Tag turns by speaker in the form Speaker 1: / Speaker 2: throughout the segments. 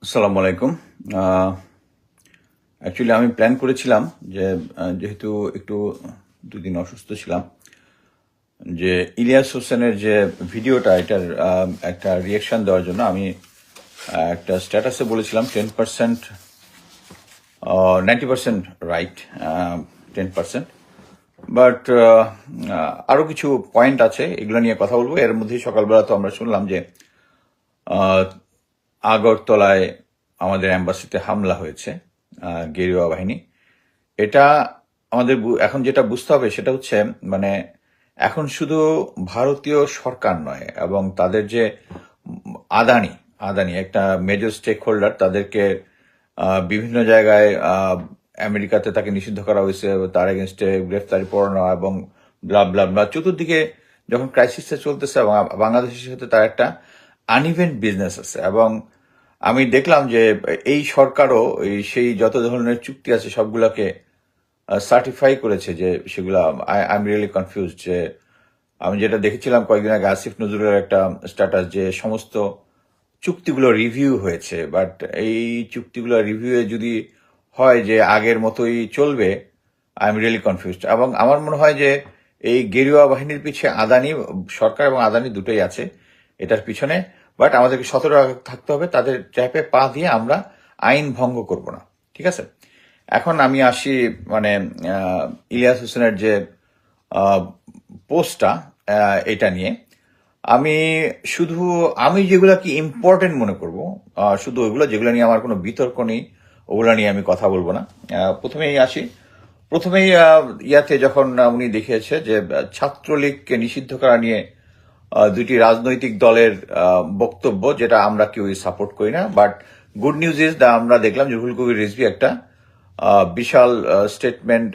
Speaker 1: আসসালামু আলাইকুম। অ্যাকচুয়ালি আমি প্ল্যান করেছিলাম যে যেহেতু একটু দুদিন অসুস্থ ছিলাম, যে ইলিয়াস হোসেনের যে ভিডিওটা এটার একটা রিয়াকশন দেওয়ার জন্য আমি একটা স্ট্যাটাসে বলেছিলাম 10%, 90% রাইট, 10%। বাট আরও কিছু পয়েন্ট আছে, এগুলো নিয়ে কথা বলবো। এর মধ্যেই সকালবেলা তো আমরা শুনলাম যে আহ, আগরতলায় আমাদের অ্যাম্বাসিতে হামলা হয়েছে গেরুয়া বাহিনী। এটা আমাদের এখন যেটা বুঝতে হবে সেটা হচ্ছে, মানে এখন শুধু ভারতীয় সরকার নয়, এবং তাদের যে আদানি আদানি একটা মেজর স্টেক হোল্ডার, তাদেরকে বিভিন্ন জায়গায় আমেরিকাতে তাকে নিষিদ্ধ করা হয়েছে, তার এগেনস্টে গ্রেফতারি পরোয়ানা এবং ব্লা ব্লা ব্লা। চতুর্দিকে যখন ক্রাইসিসটা চলতেছে এবং বাংলাদেশের সাথে তার একটা আনইভেন বিজনেস আছে, এবং আমি দেখলাম যে এই সরকারও সেই যত ধরনের চুক্তি আছে সবগুলোকে সার্টিফাই করেছে, যে সেগুলো আই এম রিয়েলি কনফিউজ। যে আমি যেটা দেখেছিলাম কয়েকদিন আগে আসিফ নজরুলের একটা স্ট্যাটাস, যে সমস্ত চুক্তিগুলো রিভিউ হয়েছে, বাট এই চুক্তিগুলো রিভিউ যদি হয় যে আগের মতোই চলবে, আই এম রিয়েলি কনফিউজড। এবং আমার মনে হয় যে এই গেরুয়া বাহিনীর পিছে আদানি সরকার এবং আদানি দুটোই আছে এটার পিছনে। বাট আমাদেরকে সতর্ক থাকতে হবে, তাদের ট্র্যাপে পা দিয়ে আমরা আইন ভঙ্গ করব না। ঠিক আছে, এখন আমি আসি, মানে ইলিয়াস হোসেনের যে পোস্টটা, এটা নিয়ে আমি শুধু আমি যেগুলো কি ইম্পর্টেন্ট মনে করব, শুধু ওইগুলো যেগুলো নিয়ে আমার কোনো বিতর্ক নেই, ওগুলো নিয়ে আমি কথা বলবো না। প্রথমেই আসি, প্রথমেই ইয়াতে যখন উনি দেখিয়েছে যে ছাত্রলীগকে নিষিদ্ধ করা নিয়ে দুটি রাজনৈতিক দলের বক্তব্য, যেটা আমরা কেউই সাপোর্ট করি না। বাট গুড নিউজ ইজ আমরা দেখলাম যে রুহুল কবির রিজভী একটা বিশাল স্টেটমেন্ট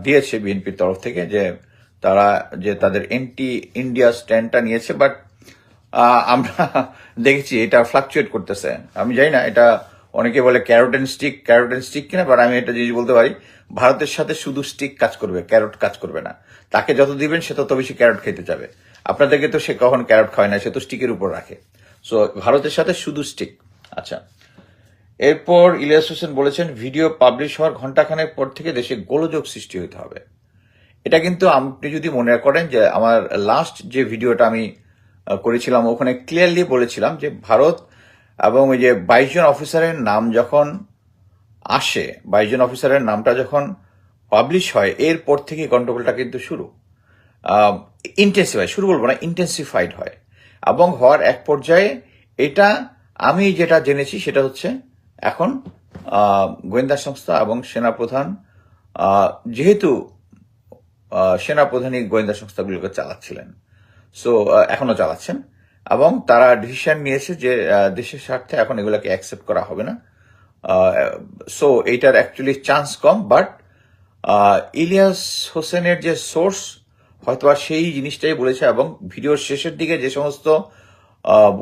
Speaker 1: দিয়েছে বিএনপির তরফ থেকে, যে তারা যে তাদের এন্টি ইন্ডিয়া স্ট্যান্ডটা নিয়েছে। বাট আমরা দেখেছি এটা ফ্লাকচুয়েট করতেছে। আমি জানি না এটা অনেকে বলে ক্যারোট অ্যান্ড স্টিক কিনা, বাট আমি একটা জিনিস বলতে পারি, ভারতের সাথে শুধু স্টিক কাজ করবে, ক্যারোট কাজ করবে না। তাকে যত দিবেন সে তত বেশি ক্যারোট খেতে যাবে। আপনাদেরকে তো সে কখন ক্যারোট খায় না, সে তো স্টিকের উপর রাখে। সো ভারতের সাথে শুধু স্টিক। আচ্ছা, এরপর ইলিয়াস হোসেন বলেছেন ভিডিও পাবলিশ হওয়ার ঘন্টাখানেক পর থেকে দেশে গোলযোগ সৃষ্টি হতে হবে। এটা কিন্তু আপনি যদি মনে করেন যে আমার লাস্ট যে ভিডিওটা আমি করেছিলাম, ওখানে ক্লিয়ারলি বলেছিলাম যে ভারত এবং ওই যে 22 জন অফিসারের নাম যখন আসে, 22 জন অফিসারের নামটা যখন পাবলিশ হয়, এরপর থেকে গন্ডগোলটা কিন্তু শুরু ইন্টেন্সিফাই, শুরু বলবো না, ইন্টেন্সিফাইড হয়। এবং হওয়ার এক পর্যায়ে এটা আমি যেটা জেনেছি সেটা হচ্ছে এখন গোয়েন্দা সংস্থা এবং সেনাপ্রধান, যেহেতু সেনাপ্রধানই গোয়েন্দা সংস্থাগুলোকে চালাচ্ছিলেন, সো এখনো চালাচ্ছেন, এবং তারা ডিসিশন নিয়েছে যে দেশের স্বার্থে এখন এগুলোকে অ্যাকসেপ্ট করা হবে না। সো এইটার অ্যাকচুয়ালি চান্স কম। বাট ইলিয়াস হোসেনের যে সোর্স হয়তোবা সেই জিনিসটাই বলেছে, এবং ভিডিওর শেষের দিকে যে সমস্ত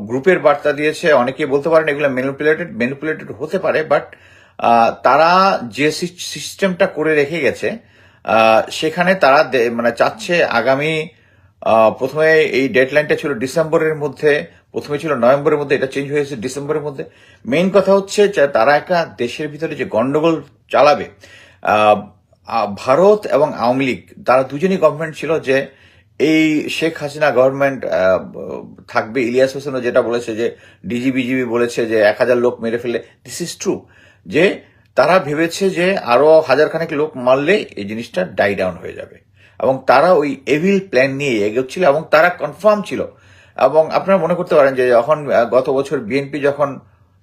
Speaker 1: গ্রুপের বার্তা দিয়েছে, অনেকে বলতে পারেন এগুলো ম্যানিপুলেটেড হতে পারে। বাট তারা যে সিস্টেমটা করে রেখে গেছে, সেখানে তারা মানে চাচ্ছে আগামী, প্রথমে এই ডেডলাইনটা ছিল ডিসেম্বরের মধ্যে, প্রথমে ছিল নভেম্বরের মধ্যে, এটা চেঞ্জ হয়েছে ডিসেম্বরের মধ্যে। মেইন কথা হচ্ছে যে তারা একটা দেশের ভিতরে যে গন্ডগোল চালাবে। ভারত এবং আওয়ামী লীগ তারা দুজনই গভর্নমেন্ট ছিল, যে এই শেখ হাসিনা গভর্নমেন্ট থাকবে। ইলিয়াস হোসেনও যেটা বলেছে যে ডিজিবিজিবি বলেছে যে 1000 লোক মেরে ফেলে, দিস ইজ ট্রু। যে তারা ভেবেছে যে আরো 1000 খানেক লোক মারলে এই জিনিসটা ডাই ডাউন হয়ে যাবে, এবং তারা ওই এভিল প্ল্যান নিয়ে এগোচ্ছিল, এবং তারা কনফার্ম ছিল। এবং আপনারা মনে করতে পারেন যে যখন গত বছর বিএনপি যখন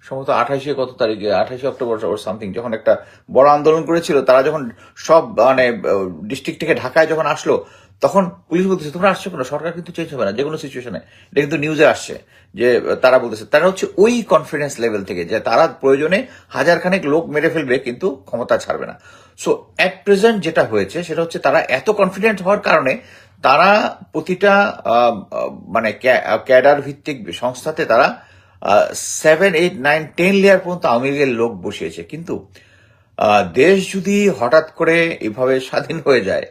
Speaker 1: সম্ভবত 28 অক্টোবর ওর সামথিং যখন একটা বড় আন্দোলন করেছিল, তারা যখন সব মানে ডিস্ট্রিক্ট থেকে ঢাকায় যখন আসলো, তখন পুলিশ বলতেছে তোমরা আসছো কেন, সরকার কিন্তু চেঞ্জ হবে না যে কোনো সিচুয়েশনে। এটা কিন্তু নিউজে আসছে যে তারা বলতেছে, তারা হচ্ছে ওই কনফিডেন্স লেভেল থেকে যে তারা প্রয়োজনে 1000 খানেক লোক মেরে ফেলবে কিন্তু ক্ষমতা ছাড়বে না। সো অ্যাট প্রেজেন্ট যেটা হয়েছে সেটা হচ্ছে তারা এত কনফিডেন্ট হওয়ার কারণে তারা প্রতিটা মানে ক্যাডার ভিত্তিক সংস্থাতে তারা 7, 8, 9, 10 লেয়ার পর্যন্ত আওয়ামী লীগের লোক বসিয়েছে। কিন্তু দেশ যদি হঠাৎ করে এভাবে স্বাধীন হয়ে যায়,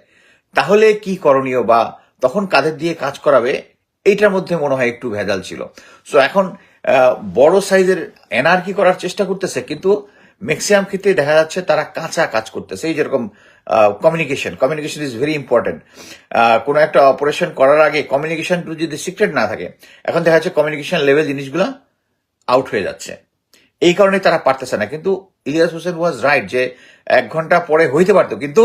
Speaker 1: তাহলে কি করণীয়, বা তখন কাদের দিয়ে কাজ করাবে, এইটার মধ্যে মনে হয় একটু ভেজাল ছিল। সো এখন বড় সাইজের এনার্কি করার চেষ্টা করতেছে, কিন্তু ম্যাক্সিমাম ক্ষেত্রে দেখা যাচ্ছে তারা কাঁচা কাজ করতেছে। এই যেরকম কমিউনিকেশন ইজ ভেরি ইম্পর্টেন্ট। কোনো একটা অপারেশন করার আগে কমিউনিকেশন যদি সিক্রেট না থাকে, এখন দেখা যাচ্ছে কমিউনিকেশন লেভেল জিনিসগুলো আউট হয়ে যাচ্ছে। এই কারণে তারা পারতেছে না। কিন্তু ইলিয়াস হোসেন ওয়াজ রাইট যে 1 ঘন্টা পরে হইতে পারতো, কিন্তু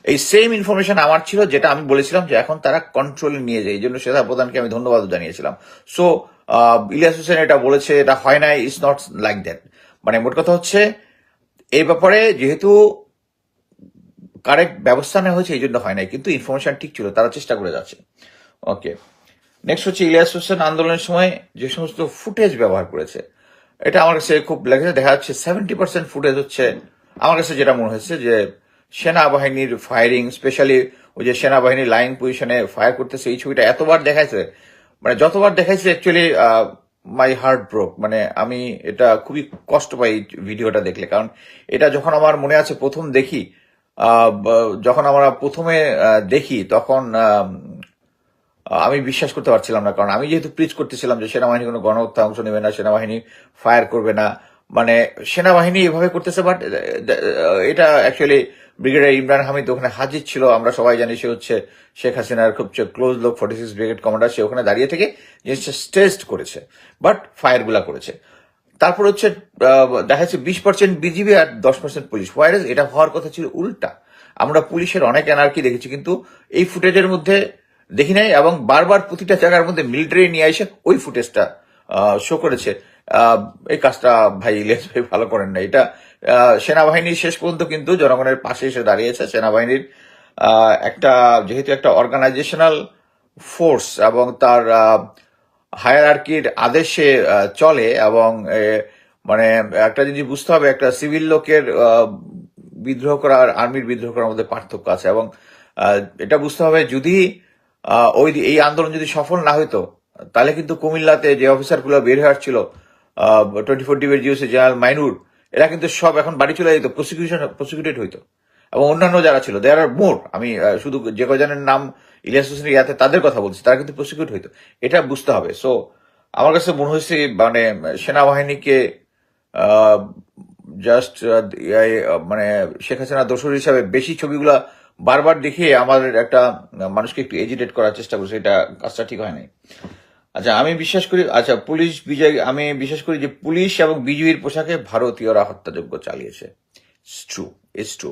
Speaker 1: এই সেম ইনফরমেশন আমার ছিল, যেটা আমি বলেছিলাম যে এখন তারা কন্ট্রোলে নিয়ে যায়। এই জন্য সেনা প্রধানকে আমি ধন্যবাদ জানিয়েছিলাম। সো ইলিয়াস হোসেন এটা বলেছে, এটা হয় নাই, ইটস নট লাইক দ্যাট। মানে মোট কথা হচ্ছে এই ব্যাপারে যেহেতু কারেক্ট ব্যবস্থা নেওয়া হয়েছে এই জন্য হয় নাই, কিন্তু ইনফরমেশন ঠিক ছিল, তারা চেষ্টা করে যাচ্ছে। ওকে, নেক্সট হচ্ছে ইলিয়াস হোসেন আন্দোলনের সময় যে সমস্ত ফুটেজ ব্যবহার করেছে, এটা আমার কাছে খুব লেগেছে। দেখা যাচ্ছে 70% ফুটেজ হচ্ছে, আমার কাছে যেটা মনে হয়েছে যে সেনাবাহিনীর ফায়ারিং, স্পেশালি ওই যে সেনাবাহিনী লাইন পজিশনে ফায়ার করতেছে, এই ছবিটা এতবার দেখাইছে, মানে যতবার দেখাইছে অ্যাকচুয়ালি মাই হার্ট ব্রোক। মানে আমি এটা খুবই কষ্ট পাই এই ভিডিওটা দেখলে, কারণ এটা যখন আমার মনে আছে প্রথম দেখি, যখন আমরা প্রথমে দেখি তখন আমি বিশ্বাস করতে পারছিলাম না, কারণ আমি যেহেতু প্রিচ করতেছিলাম যে সেনাবাহিনী কোনো গণহত্যা অংশ নেবে না, সেনাবাহিনী ফায়ার করবে না, মানে সেনাবাহিনী এভাবে করতেছে। বাট এটা অ্যাকচুয়ালি ব্রিগেডিয়ার ইমরান হামিদ ওখানে হাজির ছিল, আমরা সবাই জানি সে হচ্ছে শেখ হাসিনার খুব ক্লোজ লোক, 46 ব্রিগেড কমান্ডার। সে ওখানে দাঁড়িয়ে থেকে জিনিসটা টেস্ট করেছে, বাট ফায়ার গুলা করেছে। তারপর হচ্ছে দেখা যাচ্ছে 20% বিজিবি আর 10% পুলিশ। হোয়াইরাস এটা হওয়ার কথা ছিল উল্টা। আমরা পুলিশের অনেক এনার্কি দেখেছি, কিন্তু এই ফুটেজের মধ্যে দেখি নাই, এবং বারবার প্রতিটা জায়গার মধ্যে মিলিটারি নিয়ে এসে ওই ফুটেজটা শো করেছে। এই কাজটা ভাই ইলিয়াস ভাই ভালো করেন না। এটা সেনাবাহিনী শেষ পর্যন্ত কিন্তু জনগণের পাশে এসে দাঁড়িয়েছে। সেনাবাহিনীর একটা যেহেতু একটা অর্গানাইজেশনাল ফোর্স এবং তার হায়ারার্কির আদেশে চলে, এবং মানে একটা জিনিস বুঝতে হবে, একটা সিভিল লোকের বিদ্রোহ করা আর আর্মির বিদ্রোহ করার মধ্যে পার্থক্য আছে। এবং এটা বুঝতে হবে, যদি এই আন্দোলন যদি সফল না হইতো, তাহলে কিন্তু কুমিল্লাতে যে অফিসারগুলো বের হয়ে আসছিল, 24 ডিবির জিওসি জেনারেল মাইনুর, এরা কিন্তু সব এখন বাড়ি চলে যেত, প্রসিকিউটেড হইতো। এবং অন্যান্য যারা ছিল, দেয়ার আর মোর, আমি শুধু যে কজনের নাম ইলিয়াস হোসেনের ইয়াতে তাদের কথা বলছি, তারা কিন্তু প্রসিকিউট হইতো। এটা বুঝতে হবে। সো আমার কাছে মনে হয়েছে মানে সেনাবাহিনীকে জাস্ট মানে শেখ হাসিনা দোসর হিসাবে বেশি ছবিগুলা বারবার দেখিয়ে আমাদের একটা মানুষকে একটু এজিটেট করার চেষ্টা করছে, এটা কাজটা ঠিক হয় নাই। আচ্ছা, আমি বিশ্বাস করি, আচ্ছা পুলিশ বিজয়, আমি বিশ্বাস করি যে পুলিশ এবং বিজিবির পোশাকে ভারতীয়রা হত্যাযজ্ঞ চালিয়েছে। It's true.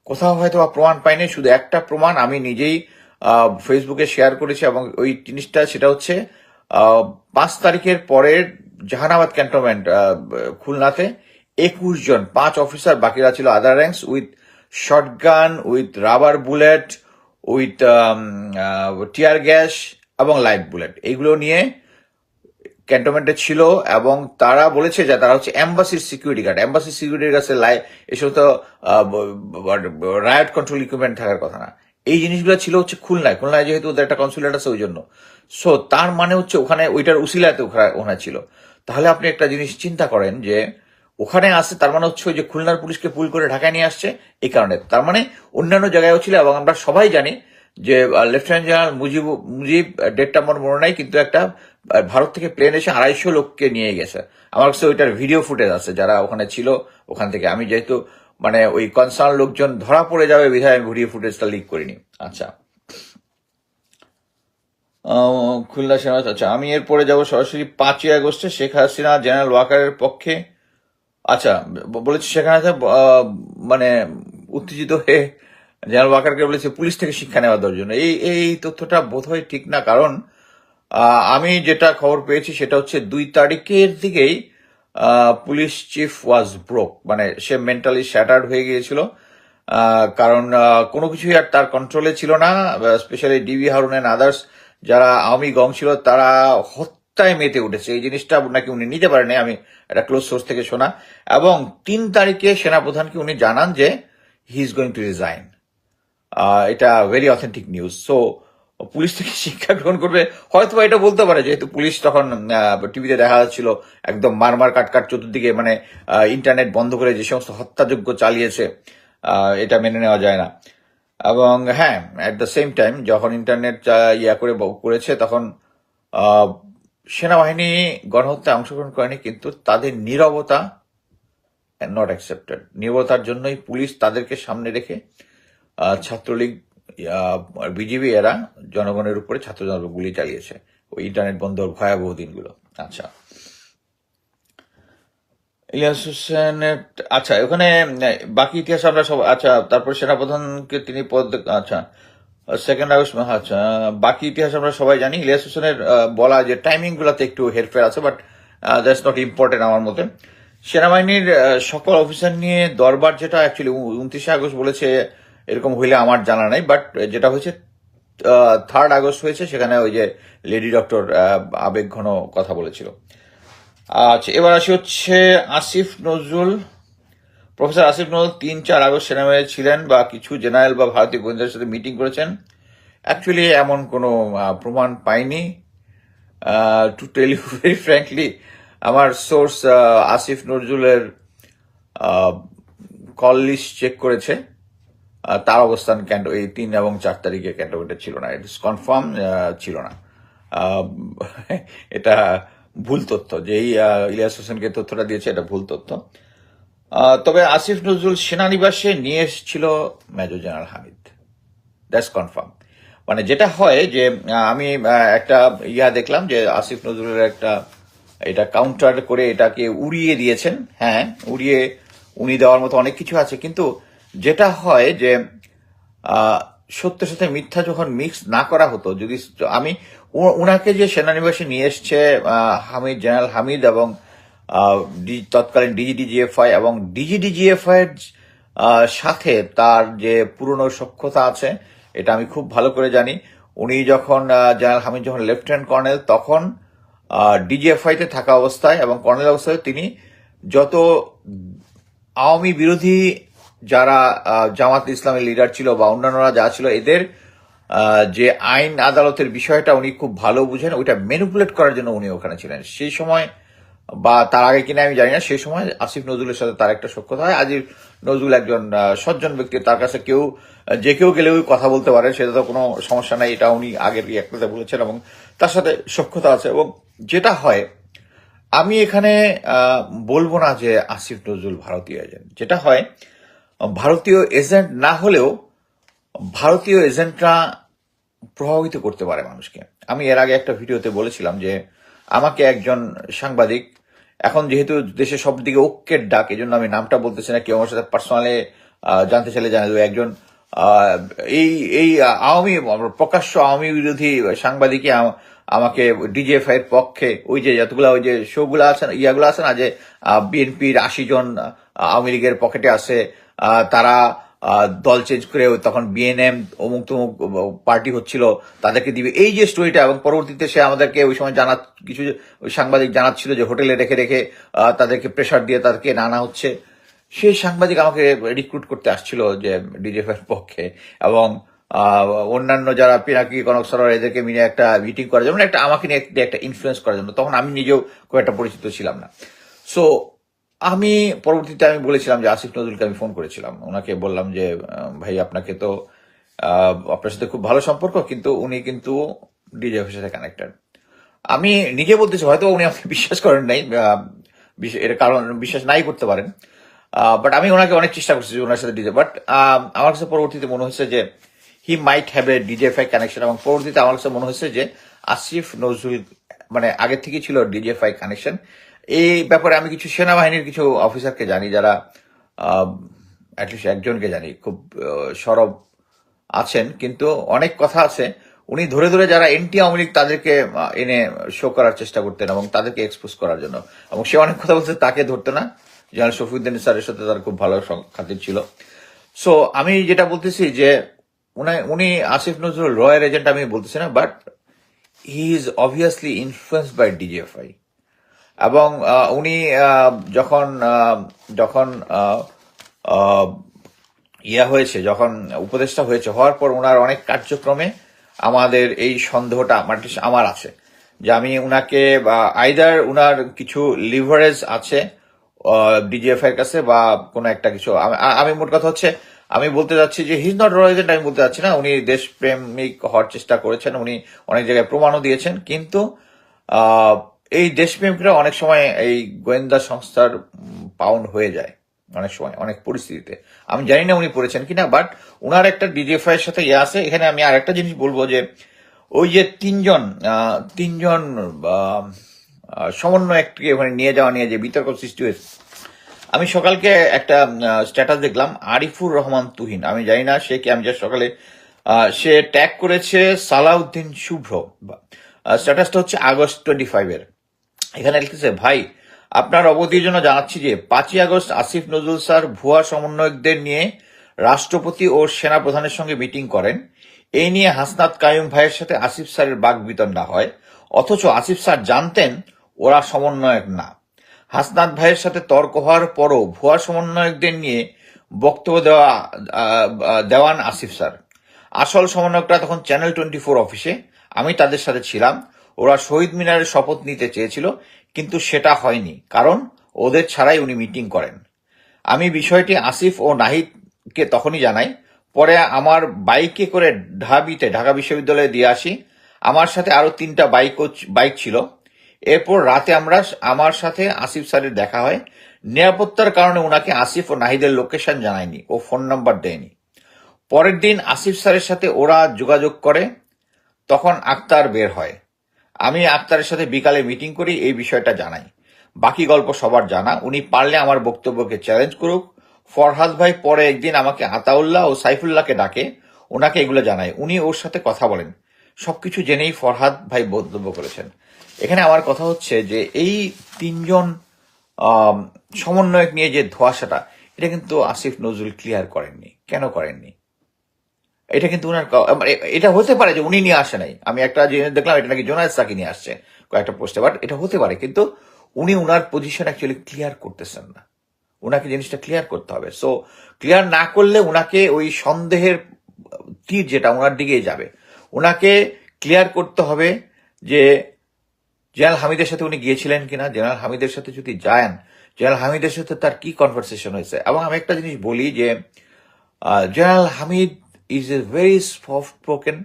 Speaker 1: কোথাও হয়তো প্রমাণ পাইনি, শুধু একটা প্রমাণ আমি নিজেই ফেসবুকে শেয়ার করেছি, এবং ওই জিনিসটা সেটা হচ্ছে 5 তারিখের পরের জাহানাবাদ ক্যান্টনমেন্ট খুলনাতে 21 জন, 5 অফিসার, বাকিরা ছিল other ranks, with shotgun, with rubber bullet, with tear gas এবং লাইভ বুলেট, এইগুলো নিয়ে ক্যান্টনমেন্টে ছিল। এবং তারা বলেছে যে তারা হচ্ছে এম্বাসির সিকিউরিটি গার্ড। এম্বাসির সিকিউরিটির কাছে এসব তো রায়ট কন্ট্রোল ইকুইপমেন্ট থাকার কথা না। এই জিনিসগুলো ছিল হচ্ছে খুলনায় যেহেতু ওদের একটা কনসুলেট আছে ওই জন্য। সো তার মানে হচ্ছে ওখানে ওইটার উসিলাতে ওখানে ছিল। তাহলে আপনি একটা জিনিস চিন্তা করেন যে ওখানে আসছে, তার মানে হচ্ছে ওই যে খুলনার পুলিশকে পুল করে ঢাকায় নিয়ে আসছে এই কারণে। তার মানে অন্যান্য জায়গায়ও ছিল, এবং আমরা সবাই জানি যে লেফটেন্যান্ট জেনারেল মুজিব ডেটটা আমার মনে নাই, কিন্তু একটা ভারত থেকে প্লেন এসে 250 লোককে নিয়ে গেছে। আমার কাছে ওইটার ভিডিও ফুটেজ আছে, যারা ওখানে ছিল ওখান থেকে। আমি যেহেতু মানে ওই কনসার্ন লোকজন ধরা পড়ে যাবে বিধায় আমি ভিডিও ফুটেজটা লিক করিনি। আচ্ছা, খুলনা সেনা, আচ্ছা আমি এরপরে যাব সরাসরি 5ই আগস্টে শেখ হাসিনা জেনারেল ওয়াকারের পক্ষে। আচ্ছা, বলেছে সেখানে মানে উত্তেজিত হয়ে জেনারেল ওয়াকারকে বলেছে পুলিশ থেকে শিক্ষা নেওয়া দেওয়ার জন্য। এই তথ্যটা বোধহয় ঠিক না, কারণ আমি যেটা খবর পেয়েছি সেটা হচ্ছে 2 তারিখের দিকেই পুলিশ চিফ ওয়াজ ব্রোক, মানে সে মেন্টালি শ্যাটার্ড হয়ে গিয়েছিল। কারণ কোনো কিছুই আর তার কন্ট্রোলে ছিল না। Specially DB Harun and others যারা আওয়ামী গং ছিল, তারা হত্যায় মেতে উঠেছে। এই জিনিসটা নাকি উনি নিতে পারেনি, আমি একটা ক্লোজ সোর্স থেকে শোনা। এবং 3 তারিখে সেনাপ্রধানকে উনি জানান যে he is going to resign. এটা very authentic news. So police থেকে শিক্ষা গ্রহণ করবে হয়তো এটা বলতে পারে, যেহেতু পুলিশ তখন টিভিতে দেখা যাচ্ছিল একদম মারমার কাটকাট চতুর্দিকে, মানে ইন্টারনেট বন্ধ করে যে সমস্ত হত্যাযজ্ঞ চালিয়েছে, এটা মেনে নেওয়া যায় না। এবং হ্যাঁ, অ্যাট দ্য সেম টাইম যখন ইন্টারনেট করেছে, তখন সেনাবাহিনী গণহত্যায় অংশগ্রহণ করেনি, কিন্তু তাদের নীরবতা নট অ্যাকসেপ্টেড। নীরবতার জন্যই পুলিশ তাদেরকে সামনে রেখে ছাত্রলীগ, বিজিবি এরা জনগণের উপরে ছাত্র জনতা গুলি চালিয়েছে ওই ইন্টারনেট বন্ধর ভয়াবহ দিনগুলো। আচ্ছা, ইলিয়াস হোসেনের, আচ্ছা ওখানে বাকি ইতিহাস আমরা সব, আচ্ছা তারপর সেনাপ্রধানকে তিনি পদ, আচ্ছা 2 আগস্ট, আচ্ছা বাকি ইতিহাস আমরা সবাই জানি। ইলিয়াস হোসেনের বলা যে টাইমিং গুলাতে একটু হেরফের আছে, বাট দ্যাটস নট ইম্পর্টেন্ট আমার মতে। সেনাবাহিনীর সকল অফিসার নিয়ে দরবার, যেটা অ্যাকচুয়ালি 29 আগস্ট বলেছে, এরকম হইলে আমার জানা নাই, বাট যেটা হয়েছে 3 আগস্ট হয়েছে, সেখানে ওই যে লেডি ডক্টর আবেগ ঘন কথা বলেছিল। আচ্ছা, এবার আসি হচ্ছে আসিফ নজরুল। প্রফেসর আসিফ নজরুল 3-4 আগস্ট সেনাবাহিনী ছিলেন বা কিছু জেনারেল বা ভারতীয় গোয়েন্দাদের সাথে মিটিং করেছেন। অ্যাকচুয়ালি এমন কোনো প্রমাণ পাইনি। To tell you very frankly, আমার সোর্স আসিফ নজরুলের কল লিস্ট চেক করেছে, তার অবস্থান এই 3 এবং 4 তারিখে ক্যান্টনমেন্টে ছিল না। ইট ইস কনফার্ম ছিল না। আহ, এটা ভুল তথ্য, যেই ইলিয়াস হোসেনকে তথ্যটা দিয়েছে এটা ভুল তথ্য। তবে আসিফ নজরুল সেনানিবাসে নিয়ে এসেছিল major general Hamid, that's confirm. মানে যেটা হয় যে আমি একটা দেখলাম যে আসিফ নজরুলের একটা এটা কাউন্টার করে এটাকে উড়িয়ে দিয়েছেন। হ্যাঁ, উড়িয়ে উনি দেওয়ার মতো অনেক কিছু আছে, কিন্তু যেটা হয় যে সত্যের সাথে মিথ্যা যখন মিক্স না করা হতো, যদি আমি উনাকে যে সেনানিবাসে নিয়ে এসছে হামিদ, জেনারেল হামিদ এবং তৎকালীন ডিজিডিজিএফআই এবং ডিজিডিজিএফআই এর সাথে তার যে পুরনো সখ্যতা আছে, এটা আমি খুব ভালো করে জানি। উনি যখন জেনারেল হামিদ যখন লেফটেন্যান্ট কর্নেল, তখন ডিজিএফআই তে থাকা অবস্থায় এবং কর্নেল অবস্থায় তিনি যত আওয়ামী বিরোধী যারা জামাত ইসলামের লিডার ছিল বা অন্যান্যরা যা ছিল, এদের যে আইন আদালতের বিষয়টা উনি খুব ভালো বুঝেন, ওইটা ম্যানিপুলেট করার জন্য উনি ওখানে ছিলেন। সেই সময় বা তার আগে কিনা আমি জানি না, সেই সময় আসিফ নজরুলের সাথে তার একটা সখ্যতা হয়। আসিফ নজরুল একজন সজ্জন ব্যক্তি, তার কাছে যে কেউ গেলেও কথা বলতে পারে, সেটা তো কোনো সমস্যা নাই, এটা উনি আগের একটাতে বলেছেন এবং তার সাথে সখ্যতা আছে। এবং যেটা হয়, আমি এখানে বলবো না যে আসিফ নজরুল ভারতীয় এজেন্ট। যেটা হয়, ভারতীয় এজেন্ট না হলেও ভারতীয় এজেন্টরা প্রভাবিত করতে পারে মানুষকে। আমি এর আগে একটা ভিডিওতে বলেছিলাম যে আমাকে একজন সাংবাদিক, এখন যেহেতু দেশে সব দিকে ঐক্যের ডাক, এই জন্য আমি নামটা বলতেছি না, কেউ আমার সাথে পার্সোনালি জানতে চাইলে জানা যাবে, একজন এই এই আওয়ামী প্রকাশ্য আওয়ামী বিরোধী সাংবাদিকই আমাকে ডিজিএফআই এর পক্ষে ওই যে যতগুলা ওই যে শোগুলো আছে ইয়াগুলো আছে না, যে বিএনপির 80 জন আওয়ামী লীগের পকেটে আছে, তারা দল চেঞ্জ করে তখন বিএনএম অমুক তমুক পার্টি হচ্ছিল, তাদেরকে দিবে, এই যে স্টোরিটা। এবং পরবর্তীতে সে আমাদেরকে ওই সময় কিছু সাংবাদিক জানাচ্ছিল যে হোটেলে রেখে রেখে তাদেরকে প্রেশার দিয়ে তাদেরকে আনা হচ্ছে। সেই সাংবাদিক আমাকে রিক্রুট করতে আসছিল যে ডিজিএফআই এর পক্ষে, এবং অন্যান্য যারা পিনাকি, কনক সরোয়ার, এদেরকে মিলে একটা মিটিং করার জন্য, একটা আমাকে নিয়ে একটা ইনফ্লুয়েন্স করার জন্য। তখন আমি নিজেও খুব একটা পরিচিত ছিলাম না। সো আমি পরবর্তীতে আমি বলেছিলাম যে আসিফ নজরুলকে আমি ফোন করেছিলাম, ওনাকে বললাম যে ভাই আপনাকে তো আপনার সাথে খুব ভালো সম্পর্ক, কিন্তু উনি কিন্তু ডিজিএফআই এর সাথে কানেক্টেড। আমি নিজে বলতেছি, হয়তো উনি আমাকে বিশ্বাস করেন নাই, এর কারণ বিশ্বাস নাই করতে পারেন, বাট আমি ওনাকে অনেক চেষ্টা করছি ওনার সাথে ডিজে, বাট আমার কাছে পরবর্তীতে মনে হচ্ছে যে he might have a DGFI connection. এবং পরবর্তীতে আমার কাছে মনে হচ্ছে যে আসিফ নজরুল মানে আগে থেকে ছিল ডিজিএফআই কানেকশন। এই ব্যাপারে আমি কিছু সেনাবাহিনীর কিছু অফিসারকে জানি, যারা অ্যাটলিস্ট একজনকে জানি খুব সরব আছেন, কিন্তু অনেক কথা আছে। উনি ধরে ধরে যারা এন্টি আওয়ামী লীগ তাদেরকে এনে শো করার চেষ্টা করতেন এবং তাদেরকে এক্সপোজ করার জন্য, এবং সে অনেক কথা বলতে তাকে ধরতো না। জেনারেল শফিউদ্দিন স্যারের সাথে তার খুব ভালো খাতির ছিল। সো আমি যেটা বলতেছি যে উনি আসিফ নজরুল রয়ের এজেন্ট আমি বলতেছি না, but he is obviously influenced by DGFI. এবং উনি যখন যখন হয়েছে, যখন উপদেষ্টা হওয়ার পর ওনার অনেক কার্যক্রমে আমাদের এই সন্দেহটা আমার আছে যে আমি উনাকে আইদার উনার কিছু লিভারেজ আছে ডিজিএফআই এর কাছে বা কোনো একটা কিছু। আমি মোট কথা হচ্ছে আমি বলতে যাচ্ছি যে হি ইজ নট র এজেন্ট, আমি বলতে চাচ্ছি না। উনি দেশপ্রেমিক হওয়ার চেষ্টা করেছেন, উনি অনেক জায়গায় প্রমাণও দিয়েছেন, কিন্তু আহ, এই দেশপ্রেমিকরা অনেক সময় এই গোয়েন্দা সংস্থার পাউন্ড হয়ে যায়, অনেক সময় অনেক পরিস্থিতিতে। আমি জানি না উনি পড়েছেন কিনা, বাট উনার একটা ডিজিএফআই এর সাথে ইয়ে আছে। এখানে আমি আর একটা জিনিস বলবো যে ওই যে তিনজন সমন্বয়ককে ওখানে নিয়ে যাওয়া নিয়ে যে বিতর্ক সৃষ্টি হয়েছে, আমি সকালকে একটা স্ট্যাটাস দেখলাম, আরিফুর রহমান তুহিন, আমি জানি না সে কি, আমি যা সকালে সে ট্যাগ করেছে সালাউদ্দিন শুভ্র। স্ট্যাটাসটা হচ্ছে আগস্ট 25 এর। এখানে লিখতেছে, ভাই আপনার অবধির জন্য জানাচ্ছি যে 5ই আগস্ট আসিফ নজরুল স্যার ভুয়া সমন্বয়কদের নিয়ে রাষ্ট্রপতি ও সেনা প্রধানের সঙ্গে মিটিং করেন। এই নিয়ে হাসনাত কাইয়ুম ভাইয়ের সাথে আসিফ স্যারের বাকবিতণ্ডা হয়, অথচ আসিফ স্যার জানতেন ওরা সমন্বয়ক না। হাসনাত ভাইয়ের সাথে তর্ক হওয়ার পরও ভুয়া সমন্বয়কদের নিয়ে বক্তব্য দেওয়ান আসিফ স্যার। আসল সমন্বয়করা তখন চ্যানেল 24 অফিসে, আমি তাদের সাথে ছিলাম। ওরা শহীদ মিনারের শপথ নিতে চেয়েছিল, কিন্তু সেটা হয়নি, কারণ ওদের ছাড়াই উনি মিটিং করেন। আমি বিষয়টি আসিফ ও নাহিদকে তখনই জানাই। পরে আমার বাইকে করে ঢাকা বিশ্ববিদ্যালয়ে দিয়ে আসি। আমার সাথে আরো 3টা বাইক ছিল। এরপর রাতে আমার সাথে আসিফ স্যারের দেখা হয়। নিরাপত্তার কারণে ওনাকে আসিফ ও নাহিদের লোকেশন জানায়নি ও ফোন নাম্বার দেয়নি। পরের দিন আসিফ স্যারের সাথে ওরা যোগাযোগ করে, তখন আক্তার বের হয়। আমি আক্তারের সাথে বিকালে মিটিং করি, এই বিষয়টা জানাই। বাকি গল্প সবার জানা, উনি পারলে আমার বক্তব্যকে চ্যালেঞ্জ করুক। ফরহাদ ভাই পরে একদিন আমাকে আতাউল্লাহ ও সাইফুল্লাহকে ডাকে, ওনাকে এগুলো জানায়, উনি ওর সাথে কথা বলেন। সবকিছু জেনেই ফরহাদ ভাই মন্তব্য করেছেন। এখানে আমার কথা হচ্ছে যে এই 3জন আম, সমন্বয়ক নিয়ে যে ধোঁয়াশাটা, এটা কিন্তু আসিফ নজরুল ক্লিয়ার করেননি। কেন করেননি? এটা কিন্তু উনার এটা হতে পারে যে উনি নিয়ে আসে নাই। আমি একটা জিনিস দেখলাম, এটা নাকি জোনায়েদ সাকি নিয়ে আসছে কয়েকটা পোস্টে, বাট এটা হতে পারে, কিন্তু উনি উনার পজিশন অ্যাকচুয়ালি ক্লিয়ার করতেছেন না। উনাকে জিনিসটা ক্লিয়ার করতে হবে। সো ক্লিয়ার না করলে উনাকে ওই সন্দেহের তীর যেটা উনার দিকেই যাবে। উনাকে ক্লিয়ার করতে হবে যে জেনারেল হামিদের সাথে উনি গিয়েছিলেন কিনা, জেনারেল হামিদের সাথে যদি যান, জেনারেল হামিদের সাথে তার কি কনভারসেশন হয়েছে। এবং আমি একটা জিনিস বলি যে general Hamid is a very soft spoken,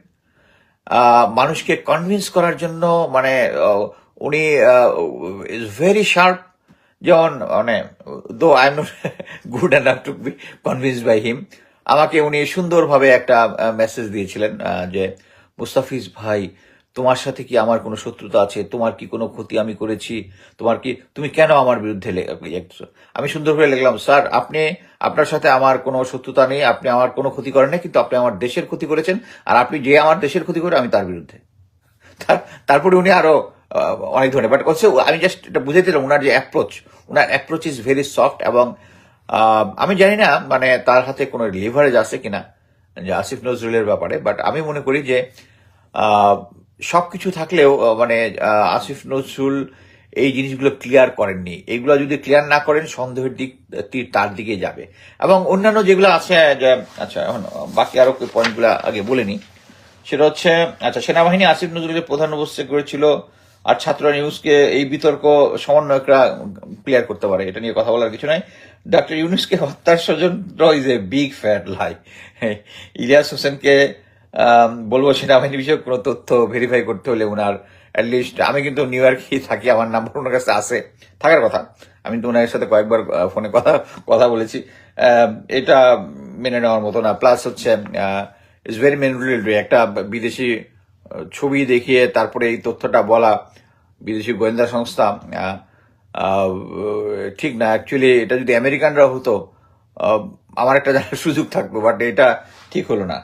Speaker 1: মানুষকে কনভিন্স করার জন্য, মানে উনি ইজ ভেরি শার্প। যেমন মানে though I am not good enough to be convince by him, আমাকে উনি সুন্দরভাবে একটা মেসেজ দিয়েছিলেন যে মুস্তাফিজ ভাই, তোমার সাথে কি আমার কোনো শত্রুতা আছে? তোমার কি কোনো ক্ষতি আমি করেছি? তুমি কেন আমার বিরুদ্ধে আমি সুন্দর করে লিখলাম, স্যার আপনার সাথে আমার কোনো শত্রুতা নেই, আপনি আমার কোনো ক্ষতি করেন না, কিন্তু আপনি আমার দেশের ক্ষতি করেছেন, আর আপনি যে আমার দেশের ক্ষতি করে আমি তার বিরুদ্ধে। তারপরে উনি আরো অনেক ধরনের, বাট হচ্ছে আমি জাস্ট এটা বুঝাইছিলাম উনার অ্যাপ্রোচ ইজ ভেরি সফট। এবং আমি জানি না মানে তার হাতে কোনো লিভারেজ আছে কিনা যে আসিফ নজরুলের ব্যাপারে, বাট আমি মনে করি যে আহ, সবকিছু থাকলেও মানে আসিফ নজরুল এই জিনিসগুলো ক্লিয়ার করেননি। এইগুলো যদি ক্লিয়ার না করেন, সন্দেহের তীর তার দিকে যাবে। এবং অন্যান্য যেগুলো আছে যে, আচ্ছা এখন বাকি আরো পয়েন্টগুলো আগে বলে নি। সেটা হচ্ছে, আচ্ছা, সেনাবাহিনী আসিফ নজরুলকে প্রধান উপস্থিত করেছিল, আর ছাত্ররা নিউজকে এই বিতর্ক সমন্বয়করা ক্লিয়ার করতে পারে, এটা নিয়ে কথা বলার কিছু নাই। ডক্টর ইউনুসকে হত্যার ষড়যন্ত্র ইজ এ বিগ ফ্যাট লাই। ইলিয়াস হোসেনকে বলবো, সেনাবাহিনী বিষয়ে কোনো তথ্য ভেরিফাই করতে হলে উনার অ্যাটলিস্ট, আমি কিন্তু নিউ ইয়র্কেই থাকি, আমার নাম্বার ওনার কাছে আছে, থাকার কথা। আমি তো ওনার সাথে কয়েকবার ফোনে কথা বলেছি। এটা মেনে নেওয়ার মতো না। প্লাস হচ্ছে ইটস ভেরি ম্যানিপুলেটরি, একটা বিদেশি ছবি দেখিয়ে তারপরে এই তথ্যটা বলা, বিদেশি গোয়েন্দা সংস্থা, আহ, ঠিক না। অ্যাকচুয়ালি এটা যদি আমেরিকানরা হতো, আহ, আমার একটা জানার সুযোগ থাকতো, বাট এটা ঠিক হলো না।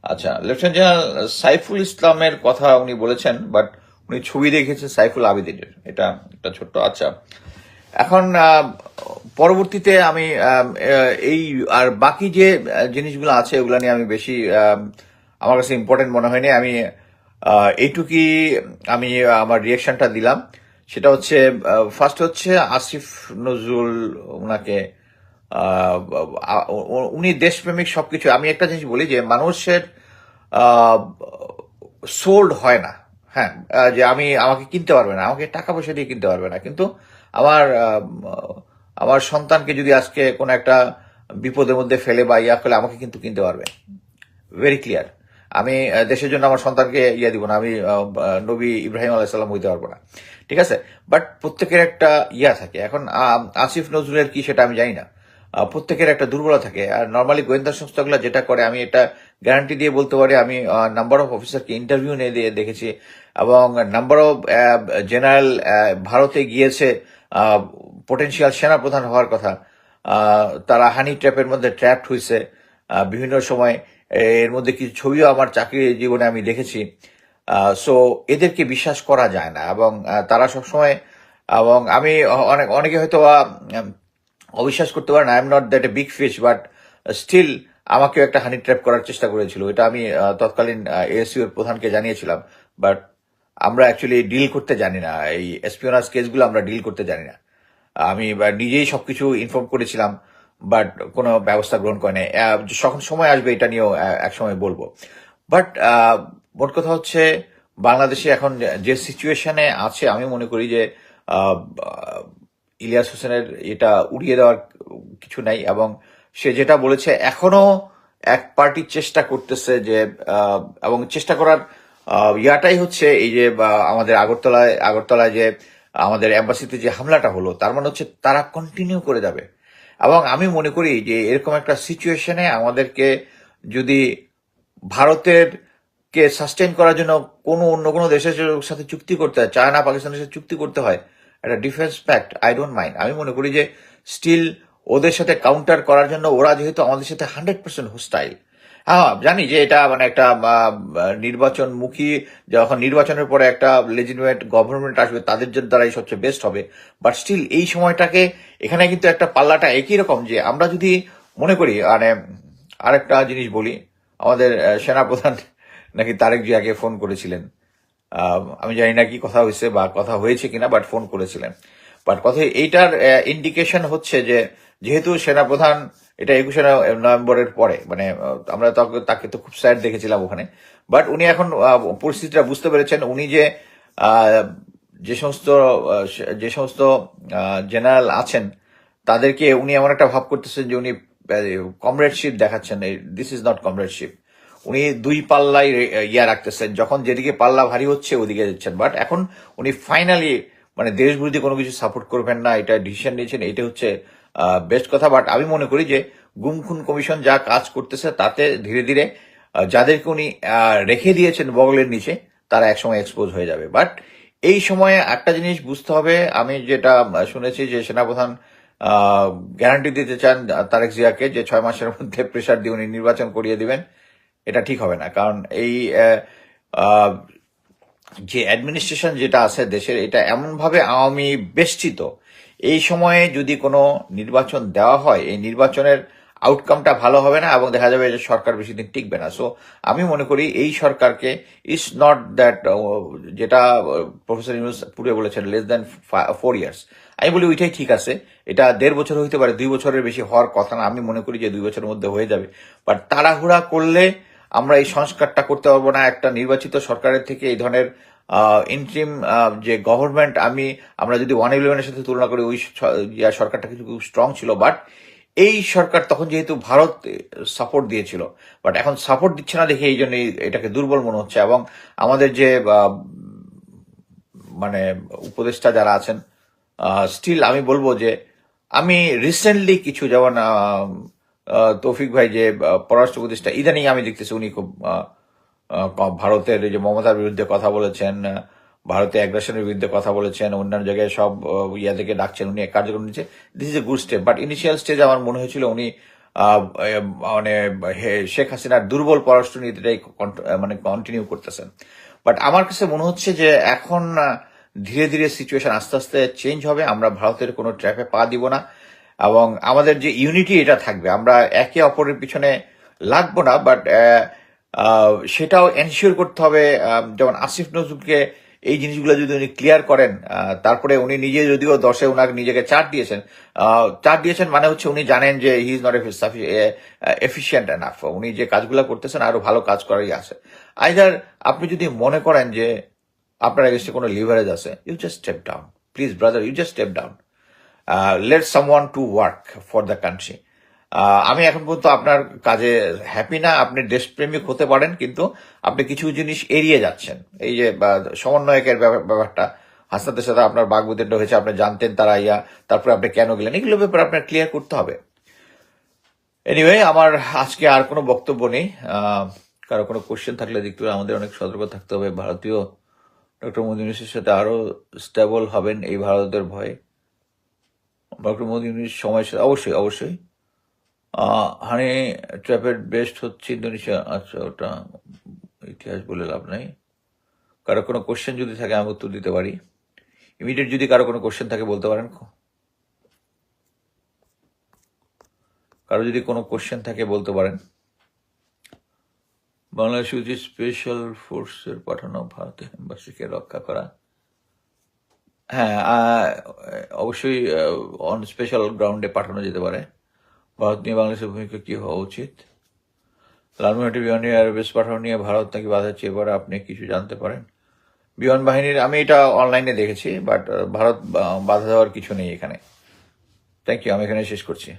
Speaker 1: আচ্ছা, লেফটেন্যান্ট জেনারেল সাইফুল ইসলামের কথা উনি বলেছেন, বাট উনি ছবি দেখেছেন সাইফুল আবিদিনের, এটা একটা ছোট্ট। আচ্ছা, এখন পরবর্তীতে আমি এই আর বাকি যে জিনিসগুলো আছে ওগুলো নিয়ে আমি বেশি আমার কাছে ইম্পর্টেন্ট মনে হয়নি। আমি এইটুকুই আমি আমার রিয়াকশনটা দিলাম। সেটা হচ্ছে, ফার্স্ট হচ্ছে আসিফ নজরুল, ওনাকে উনি দেশপ্রেমিক সবকিছু। আমি একটা জিনিস বলি যে মানুষের সোল্ড হয় না। হ্যাঁ, যে আমাকে কিনতে পারবে না, আমাকে টাকা পয়সা দিয়ে কিনতে পারবে না, কিন্তু আমার আমার সন্তানকে যদি আজকে কোনো একটা বিপদের মধ্যে ফেলে বা ইয়া ফেলে আমাকে কিন্তু কিনতে পারবে। Very clear. আমি দেশের জন্য আমার সন্তানকে দিব না, আমি নবী ইব্রাহিম আলাইসাল্লাম হইতে পারবো না, ঠিক আছে? বাট প্রত্যেকের একটা থাকে। এখন আসিফ নজরুলের কি সেটা আমি জানি না। প্রত্যেকের একটা দুর্বলতা থাকে। আর নর্মালি গোয়েন্দা সংস্থাগুলো যেটা করে, আমি এটা গ্যারান্টি দিয়ে বলতে পারি, আমি নাম্বার অফ অফিসারকে ইন্টারভিউ নিয়ে দিয়ে দেখেছি, এবং নাম্বার অফ জেনারেল ভারতে গিয়েছে পটেনশিয়াল সেনাপ্রধান হওয়ার কথা, তারা হানি ট্র্যাপের মধ্যে ট্র্যাপড হয়েছে বিভিন্ন সময়। এর মধ্যে কিছু ছবিও আমার চাকরি জীবনে আমি দেখেছি। সো এদেরকে বিশ্বাস করা যায় না, এবং তারা সবসময়, এবং আমি অনেকে হয়তো অবিশ্বাস করতে পারেন, I am not that a big fish, but still আমাকেও একটা হানি ট্র্যাপ করার চেষ্টা করেছিল। এটা আমি তৎকালীন এএসইউ এর প্রধানকে জানিয়েছিলাম, বাট আমরা অ্যাকচুয়ালি ডিল করতে জানি না, এই এসপিওনাজ কেসগুলো আমরা ডিল করতে জানি না। আমি নিজেই সবকিছু ইনফর্ম করেছিলাম, বাট কোনো ব্যবস্থা গ্রহণ করে নাই। যখন সময় আসবে এটা নিয়েও এক সময় বলবো। বাট মোট কথা হচ্ছে, বাংলাদেশে এখন যে সিচুয়েশনে আছে, আমি মনে করি যে আহ, ইলিয়াস হোসেনের এটা উড়িয়ে দেওয়ার কিছু নাই, এবং সে যেটা বলেছে, এখনো এক পার্টি চেষ্টা করতেছে যে এবং চেষ্টা করার ইয়াটাই হচ্ছে এই যে আমাদের আগরতলায় যে আমাদের এম্বাসিতে যে হামলাটা হলো, তার মানে হচ্ছে তারা কন্টিনিউ করে যাবে। এবং আমি মনে করি যে এরকম একটা সিচুয়েশনে আমাদেরকে যদি ভারতের কে সাস্টেইন করার জন্য অন্য কোনো দেশের সাথে চুক্তি করতে হয়, চায়না পাকিস্তানের সাথে চুক্তি করতে হয়, একটা defence pact, I don't mind. আমি মনে করি যে স্টিল ওদের সাথে কাউন্টার করার জন্য, ওরা যেহেতু আমাদের সাথে 100% হোস্টাইল, হ্যাঁ জানি যে এটা মানে একটা নির্বাচনমুখী, যখন নির্বাচনের পরে একটা লেজিটিমেট গভর্নমেন্ট আসবে, তাদের জন্য দ্বারাই সবচেয়ে বেস্ট হবে। বাট স্টিল এই সময়টাকে, এখানে কিন্তু একটা পাল্লাটা একই রকম, যে আমরা যদি মনে করি, মানে আরেকটা জিনিস বলি, আমাদের সেনাপ্রধান নাকি তারেক জিয়াকে ফোন করেছিলেন। আমি জানি না কি কথা হয়েছে বা কথা হয়েছে কিনা, বাট ফোন করেছিলেন। বাট কথা এইটার ইন্ডিকেশন হচ্ছে যে, যেহেতু সেনাপ্রধান, এটা 21শে নভেম্বরের পরে, মানে আমরা তাকে তো খুব স্যাড দেখেছিলাম ওখানে, বাট উনি এখন পরিস্থিতিটা বুঝতে পেরেছেন। উনি যে আহ, যে সমস্ত জেনারেল আছেন, তাদেরকে উনি এমন একটা ভাব করতেছেন যে উনি কমরেডশিপ দেখাচ্ছেন। This is not কমরেডশিপ। উনি দুই পাল্লাই রাখতেছেন, যখন যেদিকে পাল্লা ভারী হচ্ছে ওদিকে যাচ্ছেন। বাট এখন উনি ফাইনালি মানে দেশ বিরোধী কোনো কিছু সাপোর্ট করবেন না, এটা ডিসিশন নিয়েছেন, এটা হচ্ছে বেস্ট কথা। বাট আমি মনে করি যে গুম খুন কমিশন যা কাজ করতেছে, তাতে ধীরে ধীরে যাদেরকে উনি রেখে দিয়েছেন বগলের নিচে, তারা একসময় এক্সপোজ হয়ে যাবে। বাট এই সময়ে একটা জিনিস বুঝতে হবে, আমি যেটা শুনেছি যে সেনাপ্রধান গ্যারান্টি দিতে চান তারেক জিয়াকে যে 6 মাসের মধ্যে প্রেশার দিয়ে উনি নির্বাচন করিয়ে দিবেন। এটা ঠিক হবে না, কারণ এই আহ, যে অ্যাডমিনিস্ট্রেশন যেটা আছে দেশের, এটা এমনভাবে আওয়ামী বেষ্টিত। এই সময়ে যদি কোনো নির্বাচন দেওয়া হয়, এই নির্বাচনের আউটকামটা ভালো হবে না, এবং দেখা যাবে যে সরকার বেশি দিন টিকবে না। সো আমি মনে করি এই সরকারকে, ইটস নট দ্যাট, যেটা প্রফেসর ইউনূস পূর্বে বলেছেন, লেস দ্যান 4 ইয়ার্স, আমি বলি ওইটাই ঠিক আছে। এটা 1.5 বছর হইতে পারে, 2 বছরের বেশি হওয়ার কথা না। আমি মনে করি যে 2 বছরের মধ্যে হয়ে যাবে। বাট তাড়াহুড়া করলে আমরা এই সংস্কারটা করতে পারবো না। একটা নির্বাচিত সরকারের থেকে এই ধরনের ইন্ট্রিম যে গভর্নমেন্ট, আমরা যদি 111-এর সাথে তুলনা করি, ওই সরকারটা কিন্তু খুব স্ট্রং ছিল। বাট এই সরকার তখন যেহেতু ভারত সাপোর্ট দিয়েছিল, বাট এখন সাপোর্ট দিচ্ছে না দেখে এই জন্য এটাকে দুর্বল মনে হচ্ছে। এবং আমাদের যে মানে উপদেষ্টা যারা আছেন, স্টিল আমি বলবো যে, আমি রিসেন্টলি কিছু, যেমন তৌফিক ভাই যে পররাষ্ট্র উপদেষ্টা, ইদানিং আমি দেখতেছি উনি খুব ভারতের এই যে মমতার বিরুদ্ধে কথা বলেছেন, ভারতে অ্যাগ্রেশনের বিরুদ্ধে কথা বলেছেন, অন্যান্য জায়গায় সব থেকে ডাকছেন, উনি কার্যক্রম নিচ্ছে। This is a good step. But initial stage আমার মনে হয়েছিল উনি মানে শেখ হাসিনার দুর্বল পররাষ্ট্র নীতিটাই মানে কন্টিনিউ করতেছেন। বাট আমার কাছে মনে হচ্ছে যে এখন ধীরে ধীরে সিচুয়েশন আস্তে আস্তে চেঞ্জ হবে। আমরা ভারতের কোনো ট্র্যাপে পা দিব না, এবং আমাদের যে ইউনিটি এটা থাকবে। আমরা একে অপরের পিছনে লাগবো না, বাট সেটাও এনশিওর করতে হবে। যেমন আসিফ নজরুলকে এই জিনিসগুলো যদি উনি ক্লিয়ার করেন, তারপরে উনি নিজে যদিও 10-এ ওনাকে নিজেকে 4 দিয়েছেন, 4 দিয়েছেন মানে হচ্ছে উনি জানেন যে he is not efficient enough. উনি যে কাজগুলো করতেছেন আরো ভালো কাজ করারই আছে। আইদার আপনি যদি মনে করেন যে আপনার এগেস্টে কোনো লিভারেজ আছে, you just step down, please brother, you just step down, let someone to work for the country. আমি এখন পর্যন্ত আপনার কাজে হ্যাপি না। আপনি দেশপ্রেমিক হতে পারেন, কিন্তু আপনি কিছু জিনিস এড়িয়ে যাচ্ছেন। এই যে সমন্বয়কের ব্যাপারটা, হাসনাতের সাথে আপনার বাগবিতণ্ডা হয়েছে, আপনি জানতেন তারা তারপরে আপনি কেন গেলেন, এগুলো ব্যাপারে আপনার ক্লিয়ার করতে হবে। এনিওয়ে, আমার আজকে আর কোনো বক্তব্য নেই। কারো কোনো কোশ্চেন থাকলে দেখতে হবে, আমাদের অনেক সতর্ক থাকতে হবে। ভারতীয় ডক্টর মোদী ইউনূসের সাথে আরো স্টেবল হবেন এই ভারতের ভয়ে। ডক্টর মোদী ইউনূস সময়ের সাথে অবশ্যই অবশ্যই হানি ট্র্যাপের বেস্ট হচ্ছে ইন্দোনেশিয়া। আচ্ছা, ওটা ইতিহাস বলে লাভ নাই। কারো কোনো কোশ্চেন যদি থাকে আমি উত্তর দিতে পারি। ইমিডিয়েট যদি কারো কোনো কোশ্চেন থাকে বলতে পারেন। কারো যদি কোনো কোশ্চেন থাকে বলতে পারেন। বাংলাদেশ উচিত স্পেশাল ফোর্সের পাঠানো ভারতে এম্বাসিকে রক্ষা করা। হ্যাঁ, অবশ্যই অন স্পেশাল গ্রাউন্ডে পাঠানো যেতে পারে। ভারত নিয়ে বাংলাদেশের ভূমিকা কি হওয়া উচিত? লালমোহাটি বিমানে এয়ারবেস পাঠানো নিয়ে ভারত নাকি বাধা চেয়ে পারে, আপনি কিছু জানতে পারেন? বিমান বাহিনীর আমি এটা অনলাইনে দেখেছি, বাট ভারত বাধা দেওয়ার কিছু নেই এখানে। থ্যাংক ইউ, আমি এখানে শেষ করছি।